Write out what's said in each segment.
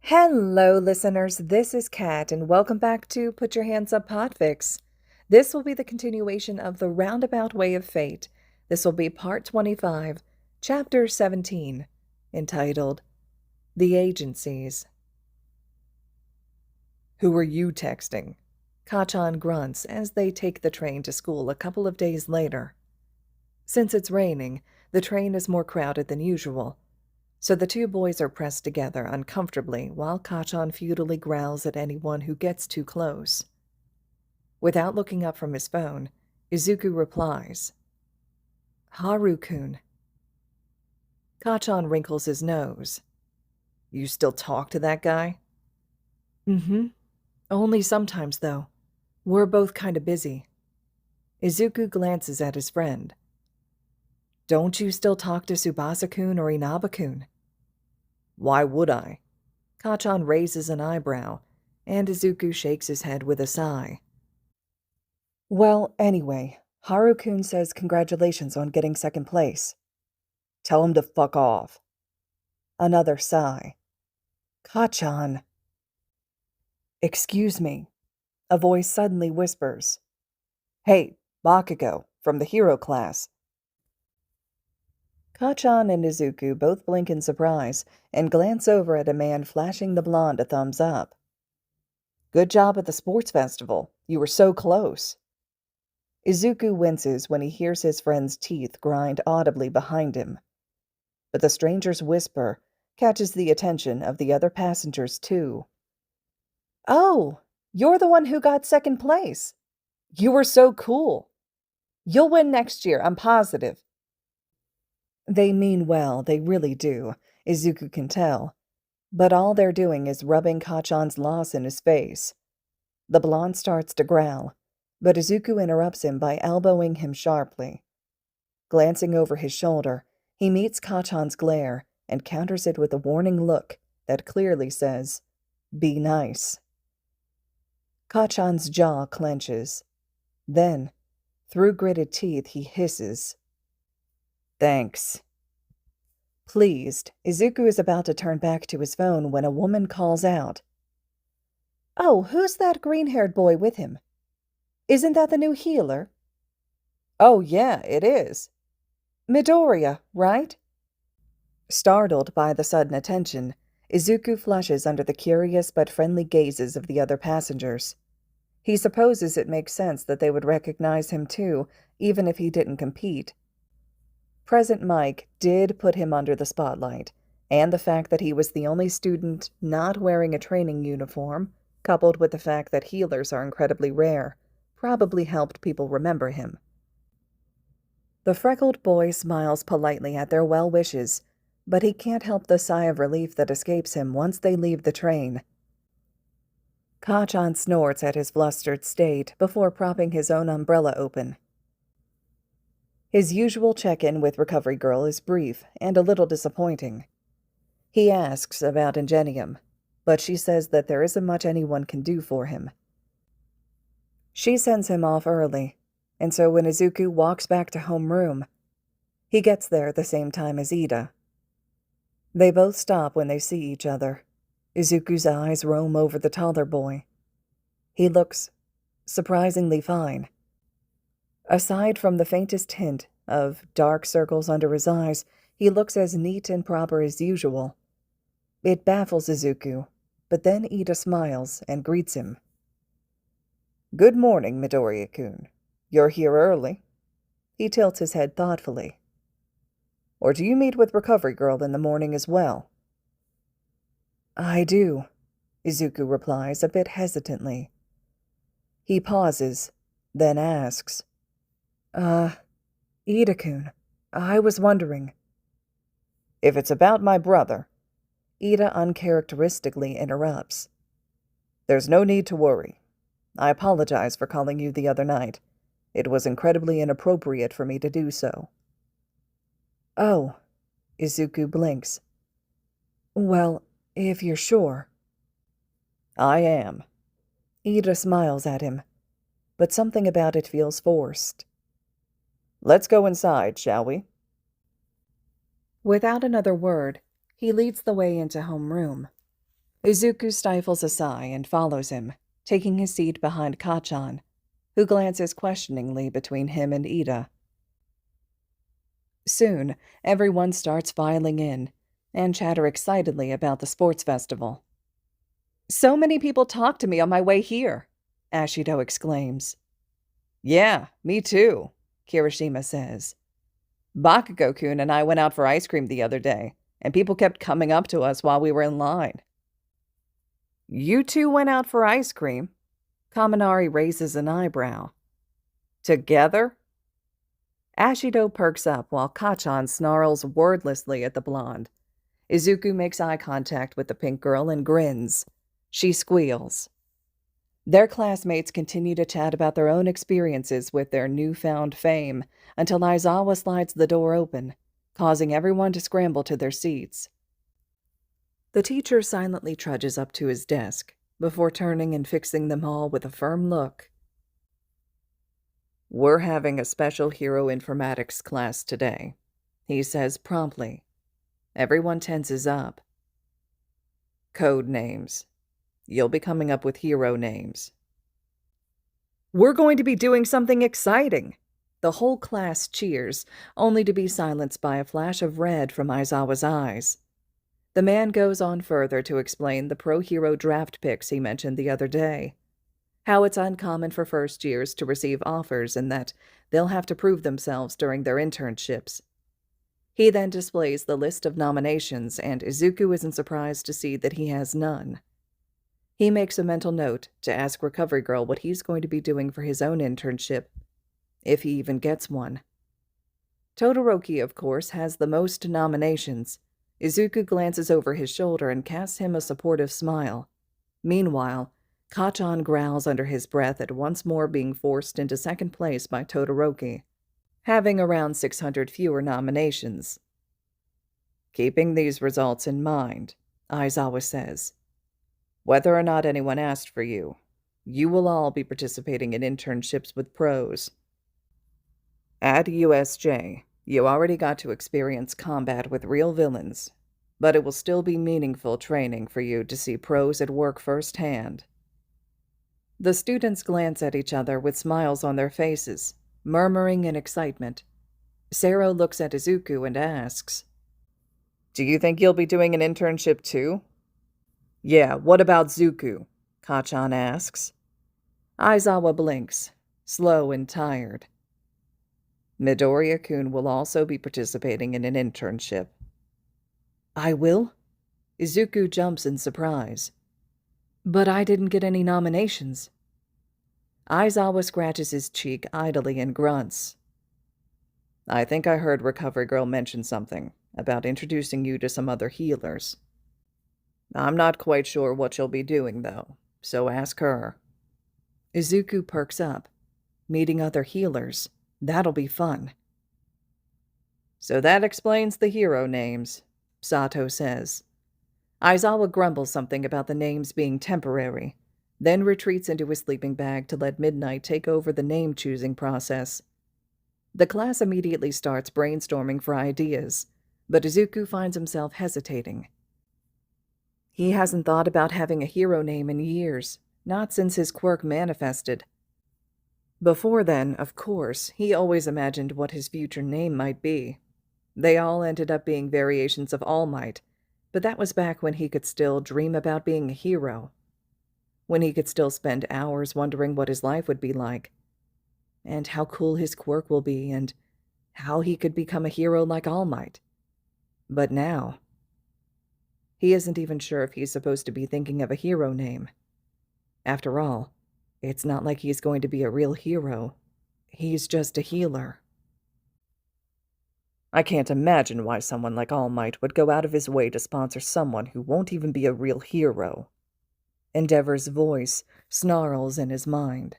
Hello, listeners. This is Kat, and welcome back to Put Your Hands Up Podfics. This will be the continuation of the Roundabout Way of Fate. This will be Part 25, Chapter 17, entitled The Agencies. Who are you texting? Kachan grunts as they take the train to school a couple of days later. Since it's raining, the train is more crowded than usual. So the two boys are pressed together uncomfortably while Kachan futilely growls at anyone who gets too close. Without looking up from his phone, Izuku replies, "Haru-kun." Kachan wrinkles his nose. "You still talk to that guy?" "Mm-hmm. Only sometimes, though. We're both kind of busy." Izuku glances at his friend. "Don't you still talk to Tsubasa-kun or Inaba-kun?" "Why would I?" Kachan raises an eyebrow, and Izuku shakes his head with a sigh. "Well, anyway, Haru-kun says congratulations on getting second place." "Tell him to fuck off." Another sigh. "Kachan." "Excuse me." A voice suddenly whispers. "Hey, Bakugo, from the hero class." Kachan and Izuku both blink in surprise and glance over at a man flashing the blonde a thumbs up. "Good job at the sports festival. You were so close." Izuku winces when he hears his friend's teeth grind audibly behind him. But the stranger's whisper catches the attention of the other passengers, too. "Oh, you're the one who got second place. You were so cool. You'll win next year, I'm positive." They mean well, they really do, Izuku can tell. But all they're doing is rubbing Kachan's loss in his face. The blonde starts to growl, but Izuku interrupts him by elbowing him sharply. Glancing over his shoulder, he meets Kachan's glare and counters it with a warning look that clearly says, "Be nice." Kachan's jaw clenches. Then, through gritted teeth, he hisses, "Thanks." Pleased, Izuku is about to turn back to his phone when a woman calls out, "Oh, who's that green-haired boy with him? Isn't that the new healer?" "Oh, yeah, it is." "Midoriya, right?" Startled by the sudden attention, Izuku flushes under the curious but friendly gazes of the other passengers. He supposes it makes sense that they would recognize him too, even if he didn't compete. Present Mike did put him under the spotlight, and the fact that he was the only student not wearing a training uniform, coupled with the fact that healers are incredibly rare, probably helped people remember him. The freckled boy smiles politely at their well wishes, but he can't help the sigh of relief that escapes him once they leave the train. Kachan snorts at his flustered state before propping his own umbrella open. His usual check-in with Recovery Girl is brief and a little disappointing. He asks about Ingenium, but she says that there isn't much anyone can do for him. She sends him off early, and so when Izuku walks back to homeroom, he gets there at the same time as Ida. They both stop when they see each other. Izuku's eyes roam over the taller boy. He looks surprisingly fine. Aside from the faintest hint of dark circles under his eyes, he looks as neat and proper as usual. It baffles Izuku, but then Ida smiles and greets him. "Good morning, Midoriya-kun. You're here early." He tilts his head thoughtfully. "Or do you meet with Recovery Girl in the morning as well?" "I do," Izuku replies a bit hesitantly. He pauses, then asks, Ida-kun, I was wondering." "If it's about my brother," Ida uncharacteristically interrupts, "there's no need to worry. I apologize for calling you the other night. It was incredibly inappropriate for me to do so." "Oh," Izuku blinks. "Well, if you're sure." "I am." Ida smiles at him, but something about it feels forced. "Let's go inside, shall we?" Without another word, he leads the way into homeroom. Izuku stifles a sigh and follows him, taking his seat behind Kachan, who glances questioningly between him and Ida. Soon, everyone starts filing in and chatter excitedly about the sports festival. "So many people talk to me on my way here," Ashido exclaims. "Yeah, me too," Kirishima says. "Bakugo-kun and I went out for ice cream the other day, and people kept coming up to us while we were in line." "You two went out for ice cream?" Kaminari raises an eyebrow. "Together?" Ashido perks up while Kachan snarls wordlessly at the blonde. Izuku makes eye contact with the pink girl and grins. She squeals. Their classmates continue to chat about their own experiences with their newfound fame until Aizawa slides the door open, causing everyone to scramble to their seats. The teacher silently trudges up to his desk before turning and fixing them all with a firm look. "We're having a special hero informatics class today," he says promptly. Everyone tenses up. "Code names. You'll be coming up with hero names." "We're going to be doing something exciting!" The whole class cheers, only to be silenced by a flash of red from Aizawa's eyes. The man goes on further to explain the pro-hero draft picks he mentioned the other day. How it's uncommon for first years to receive offers and that they'll have to prove themselves during their internships. He then displays the list of nominations, and Izuku isn't surprised to see that he has none. He makes a mental note to ask Recovery Girl what he's going to be doing for his own internship, if he even gets one. Todoroki, of course, has the most nominations. Izuku glances over his shoulder and casts him a supportive smile. Meanwhile, Kachan growls under his breath at once more being forced into second place by Todoroki, having around 600 fewer nominations. "Keeping these results in mind," Aizawa says, "whether or not anyone asked for you, you will all be participating in internships with pros. At USJ, you already got to experience combat with real villains, but it will still be meaningful training for you to see pros at work firsthand." The students glance at each other with smiles on their faces, murmuring in excitement. Sero looks at Izuku and asks, "Do you think you'll be doing an internship too?" "Yeah, what about Zuku?" Kachan asks. Aizawa blinks, slow and tired. "Midoriya-kun will also be participating in an internship." "I will?" Izuku jumps in surprise. "But I didn't get any nominations." Aizawa scratches his cheek idly and grunts. "I think I heard Recovery Girl mention something about introducing you to some other healers. I'm not quite sure what you'll be doing, though, so ask her." Izuku perks up. Meeting other healers, that'll be fun. "So that explains the hero names," Sato says. Aizawa grumbles something about the names being temporary, then retreats into his sleeping bag to let Midnight take over the name-choosing process. The class immediately starts brainstorming for ideas, but Izuku finds himself hesitating. He hasn't thought about having a hero name in years, not since his quirk manifested. Before then, of course, he always imagined what his future name might be. They all ended up being variations of All Might, but that was back when he could still dream about being a hero. When he could still spend hours wondering what his life would be like, and how cool his quirk will be, and how he could become a hero like All Might. But now, he isn't even sure if he's supposed to be thinking of a hero name. After all, it's not like he's going to be a real hero. He's just a healer. "I can't imagine why someone like All Might would go out of his way to sponsor someone who won't even be a real hero." Endeavor's voice snarls in his mind.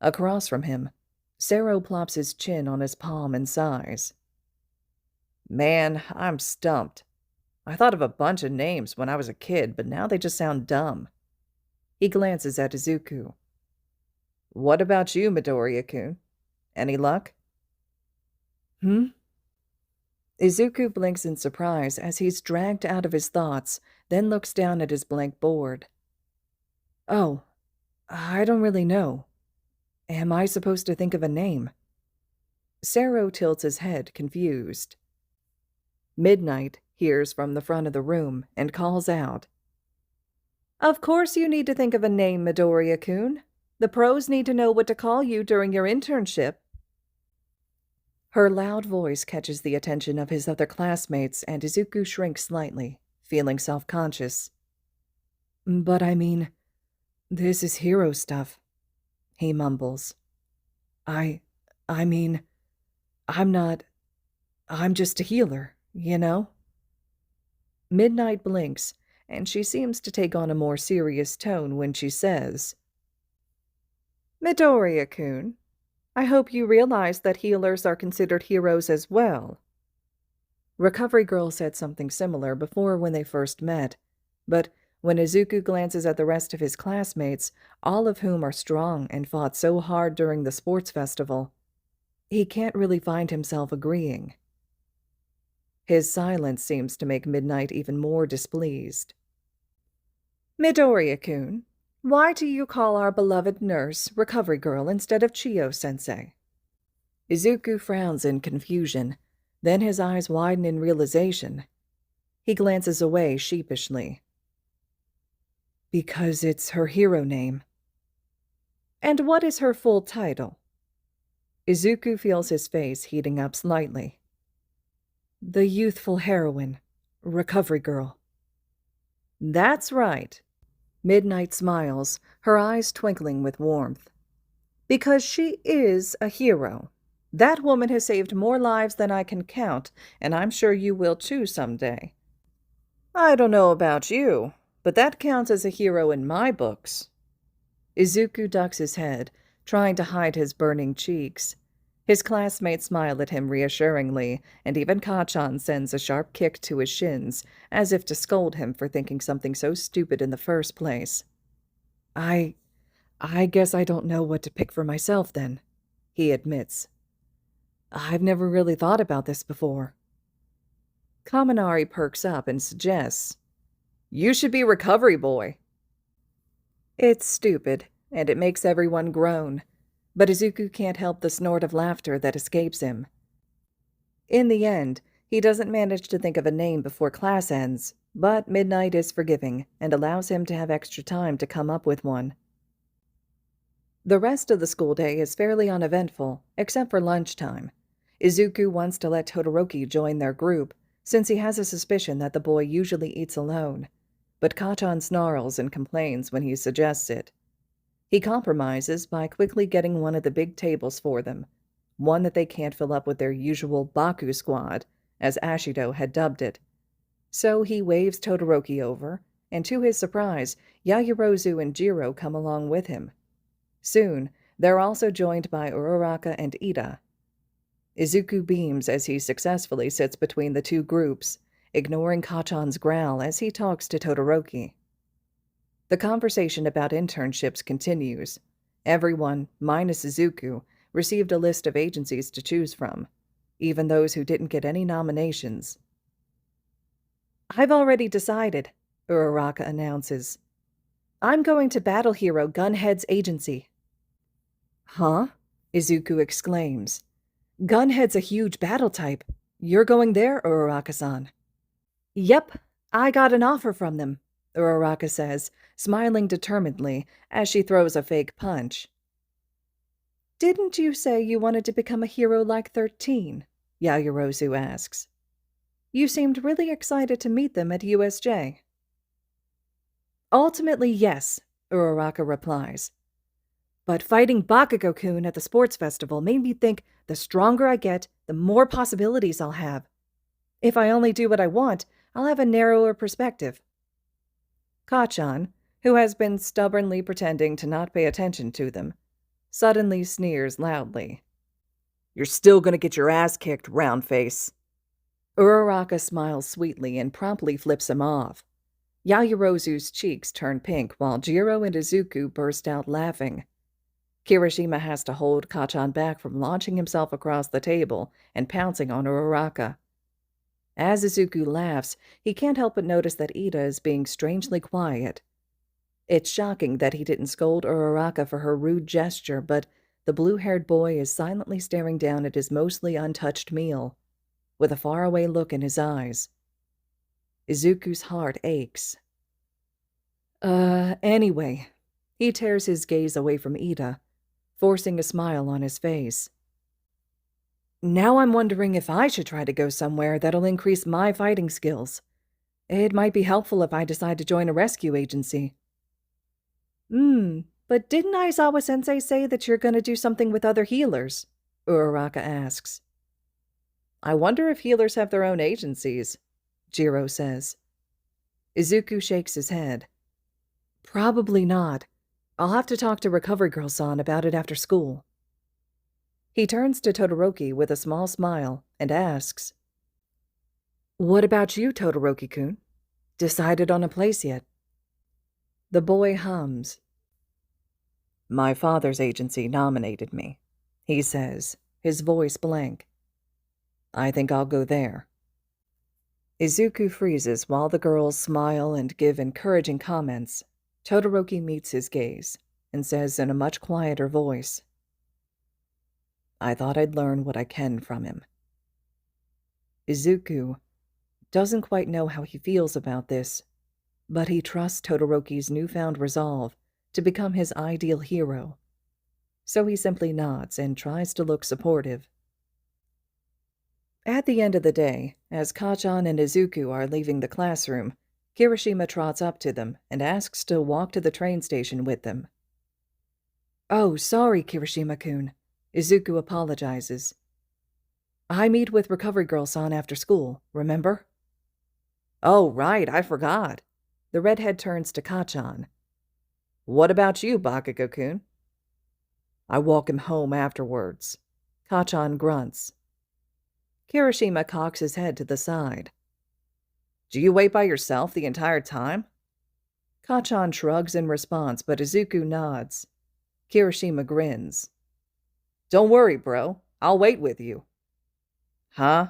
Across from him, Sero plops his chin on his palm and sighs. "Man, I'm stumped. I thought of a bunch of names when I was a kid, but now they just sound dumb." He glances at Izuku. "What about you, Midoriya-kun? Any luck?" Izuku blinks in surprise as he's dragged out of his thoughts, then looks down at his blank board. Oh, I don't really know. Am I supposed to think of a name? Sero tilts his head, confused. Midnight hears from the front of the room and calls out. Of course you need to think of a name, Midoriya-kun. The pros need to know what to call you during your internship. Her loud voice catches the attention of his other classmates, and Izuku shrinks slightly, feeling self-conscious. But I mean, this is hero stuff, he mumbles. I mean, I'm just a healer, you know? Midnight blinks, and she seems to take on a more serious tone when she says, Midoriya-kun, I hope you realize that healers are considered heroes as well. Recovery Girl said something similar before when they first met, but when Izuku glances at the rest of his classmates, all of whom are strong and fought so hard during the sports festival, he can't really find himself agreeing. His silence seems to make Midnight even more displeased. Midoriya-kun, why do you call our beloved nurse Recovery Girl instead of Chiyo-sensei? Izuku frowns in confusion, then his eyes widen in realization. He glances away sheepishly. Because it's her hero name. And what is her full title? Izuku feels his face heating up slightly. The youthful heroine, Recovery Girl. That's right. Midnight smiles, her eyes twinkling with warmth. Because she is a hero. That woman has saved more lives than I can count, and I'm sure you will too someday. I don't know about you, but that counts as a hero in my books. Izuku ducks his head, trying to hide his burning cheeks. His classmates smile at him reassuringly, and even Kachan sends a sharp kick to his shins, as if to scold him for thinking something so stupid in the first place. I guess I don't know what to pick for myself then, he admits. I've never really thought about this before. Kaminari perks up and suggests, You should be Recovery Boy. It's stupid, and it makes everyone groan, but Izuku can't help the snort of laughter that escapes him. In the end, he doesn't manage to think of a name before class ends, but Midnight is forgiving and allows him to have extra time to come up with one. The rest of the school day is fairly uneventful, except for lunchtime. Izuku wants to let Todoroki join their group, since he has a suspicion that the boy usually eats alone, but Kachan snarls and complains when he suggests it. He compromises by quickly getting one of the big tables for them, one that they can't fill up with their usual Baku squad, as Ashido had dubbed it. So he waves Todoroki over, and to his surprise, Yaoyorozu and Jiro come along with him. Soon, they're also joined by Uraraka and Ida. Izuku beams as he successfully sits between the two groups, ignoring Kachan's growl as he talks to Todoroki. The conversation about internships continues. Everyone, minus Izuku, received a list of agencies to choose from, even those who didn't get any nominations. I've already decided, Uraraka announces. I'm going to Battle Hero Gunhead's agency. Huh? Izuku exclaims. Gunhead's a huge battle type. You're going there, Uraraka-san? Yep, I got an offer from them, Uraraka says, smiling determinedly as she throws a fake punch. Didn't you say you wanted to become a hero like 13? Yaoyorozu asks. You seemed really excited to meet them at USJ. Ultimately, yes, Uraraka replies. But fighting Bakugo-kun at the sports festival made me think the stronger I get, the more possibilities I'll have. If I only do what I want, I'll have a narrower perspective. Kachan, who has been stubbornly pretending to not pay attention to them, suddenly sneers loudly. You're still going to get your ass kicked, round face. Uraraka smiles sweetly and promptly flips him off. Yaoyorozu's cheeks turn pink while Jiro and Izuku burst out laughing. Kirishima has to hold Kachan back from launching himself across the table and pouncing on Uraraka. As Izuku laughs, he can't help but notice that Ida is being strangely quiet. It's shocking that he didn't scold Uraraka for her rude gesture, but the blue-haired boy is silently staring down at his mostly untouched meal, with a faraway look in his eyes. Izuku's heart aches. Anyway, he tears his gaze away from Ida, forcing a smile on his face. Now I'm wondering if I should try to go somewhere that'll increase my fighting skills. It might be helpful if I decide to join a rescue agency. But didn't Aizawa-sensei say that you're going to do something with other healers? Uraraka asks. I wonder if healers have their own agencies, Jiro says. Izuku shakes his head. Probably not. I'll have to talk to Recovery Girl-san about it after school. He turns to Todoroki with a small smile and asks, What about you, Todoroki-kun? Decided on a place yet? The boy hums. My father's agency nominated me, he says, his voice blank. I think I'll go there. Izuku freezes while the girls smile and give encouraging comments. Todoroki meets his gaze and says in a much quieter voice, I thought I'd learn what I can from him. Izuku doesn't quite know how he feels about this, but he trusts Todoroki's newfound resolve to become his ideal hero. So he simply nods and tries to look supportive. At the end of the day, as Kachan and Izuku are leaving the classroom, Kirishima trots up to them and asks to walk to the train station with them. Oh, sorry, Kirishima-kun. Izuku apologizes. I meet with Recovery Girl-san after school, remember? Oh, right, I forgot. The redhead turns to Kachan. What about you, Bakugo-kun? I walk him home afterwards. Kachan grunts. Kirishima cocks his head to the side. Do you wait by yourself the entire time? Kachan shrugs in response, but Izuku nods. Kirishima grins. Don't worry, bro. I'll wait with you. Huh?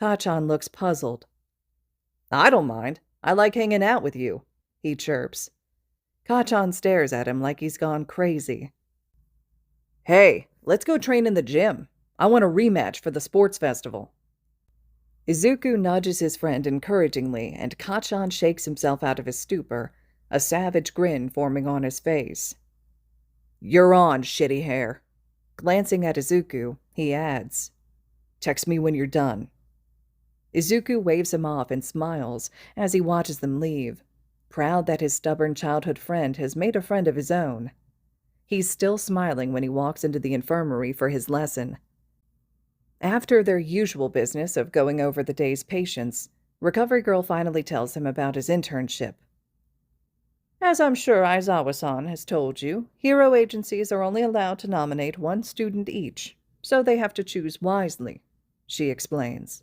Kachan looks puzzled. I don't mind. I like hanging out with you, he chirps. Kachan stares at him like he's gone crazy. Hey, let's go train in the gym. I want a rematch for the sports festival. Izuku nudges his friend encouragingly, and Kachan shakes himself out of his stupor, a savage grin forming on his face. You're on, shitty hair. Glancing at Izuku, he adds, Text me when you're done. Izuku waves him off and smiles as he watches them leave, proud that his stubborn childhood friend has made a friend of his own. He's still smiling when he walks into the infirmary for his lesson. After their usual business of going over the day's patients, Recovery Girl finally tells him about his internship. As I'm sure Aizawa-san has told you, hero agencies are only allowed to nominate one student each, so they have to choose wisely, she explains.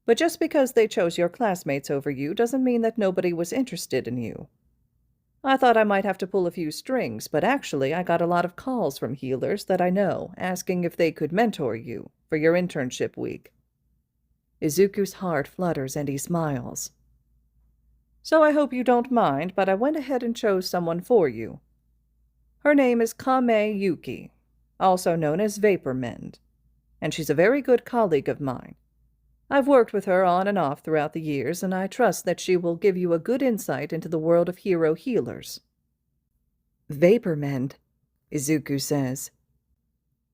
But just because they chose your classmates over you doesn't mean that nobody was interested in you. I thought I might have to pull a few strings, but actually I got a lot of calls from healers that I know asking if they could mentor you for your internship week. Izuku's heart flutters and he smiles. So I hope you don't mind, but I went ahead and chose someone for you. Her name is Kame Yuki, also known as Vapormend, and she's a very good colleague of mine. I've worked with her on and off throughout the years, and I trust that she will give you a good insight into the world of hero healers. Vapormend, Izuku says.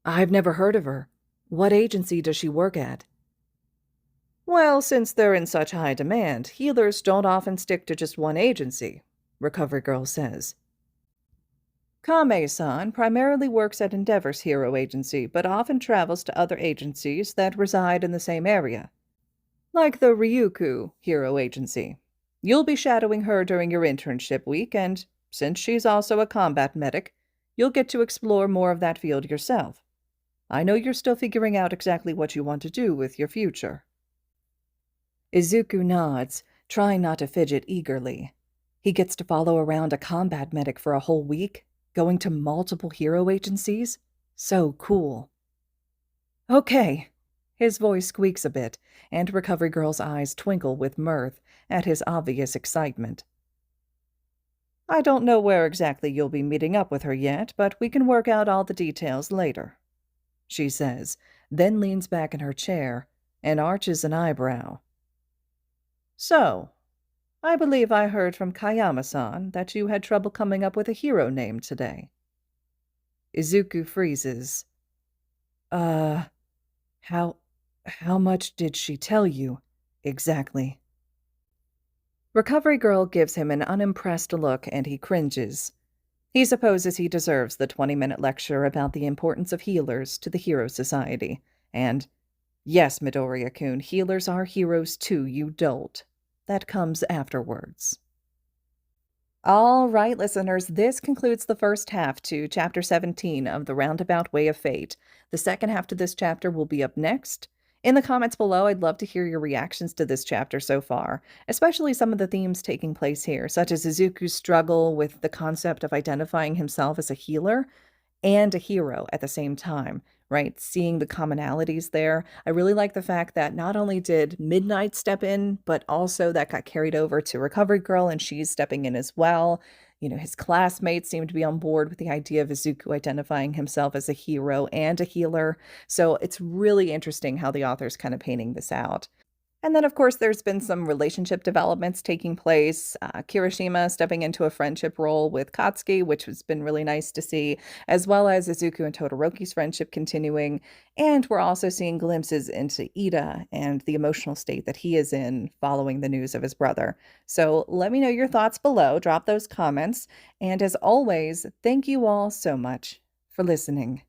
I've never heard of her. What agency does she work at? Well, since they're in such high demand, healers don't often stick to just one agency, Recovery Girl says. Kame-san primarily works at Endeavor's hero agency, but often travels to other agencies that reside in the same area, like the Ryuku hero agency. You'll be shadowing her during your internship week, and since she's also a combat medic, you'll get to explore more of that field yourself. I know you're still figuring out exactly what you want to do with your future. Izuku nods, trying not to fidget eagerly. He gets to follow around a combat medic for a whole week, going to multiple hero agencies? So cool. Okay. His voice squeaks a bit, and Recovery Girl's eyes twinkle with mirth at his obvious excitement. I don't know where exactly you'll be meeting up with her yet, but we can work out all the details later, she says, then leans back in her chair and arches an eyebrow. So, I believe I heard from Kayama-san that you had trouble coming up with a hero name today. Izuku freezes. Uh, how much did she tell you, exactly? Recovery Girl gives him an unimpressed look and he cringes. He supposes he deserves the 20-minute lecture about the importance of healers to the Hero Society. And, yes, Midoriya-kun, healers are heroes too, you dolt. That comes afterwards. All right, listeners, this concludes the first half to Chapter 17 of The Roundabout Way of Fate. The second half to this chapter will be up next. In the comments below, I'd love to hear your reactions to this chapter so far, especially some of the themes taking place here, such as Izuku's struggle with the concept of identifying himself as a healer and a hero at the same time, right? Seeing the commonalities there. I really like the fact that not only did Midnight step in, but also that got carried over to Recovery Girl and she's stepping in as well. You know, his classmates seem to be on board with the idea of Izuku identifying himself as a hero and a healer. So it's really interesting how the author's kind of painting this out. And then, of course, there's been some relationship developments taking place. Kirishima stepping into a friendship role with Katsuki, which has been really nice to see, as well as Izuku and Todoroki's friendship continuing. And we're also seeing glimpses into Ida and the emotional state that he is in following the news of his brother. So let me know your thoughts below. Drop those comments. And as always, thank you all so much for listening.